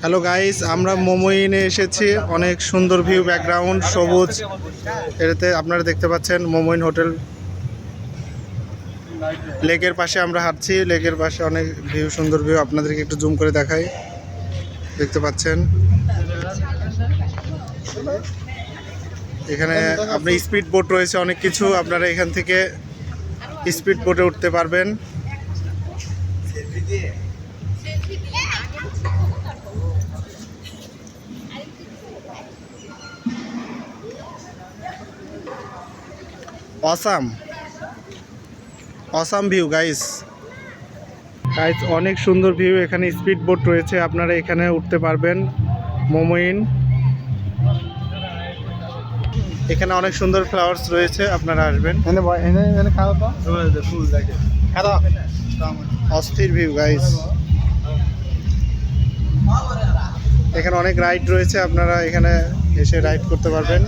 Hello guys, আমরা মোমোইনে এসেছি। অনেক সুন্দর ভিউ, ব্যাকগ্রাউন্ড সবুজ। এটাতে আপনারা দেখতে পাচ্ছেন মোমোইন হোটেল। লেকের পাশে আমরা হাঁটছি, লেকের পাশে অনেক ভিউ, সুন্দর ভিউ। আপনাদেরকে একটু জুম করে দেখাই, দেখতে পাচ্ছেন। এখানে আপনার স্পিড বোট রয়েছে, অনেক কিছু। আপনারা এখান থেকে স্পিড বোটে উঠতে পারবেন। Awesome awesome view guys. অনেক সুন্দর ভিউ। এখানে স্পিড বোট রয়েছে, আপনারা এখানে উঠতে পারবেন। মোমোইন, এখানে অনেক সুন্দর ফ্লাওয়ার্স রয়েছে, আপনারা আসবেন। অস্থির ভিউ গাইস। এখানে অনেক রাইড রয়েছে, আপনারা এখানে এসে রাইড করতে পারবেন।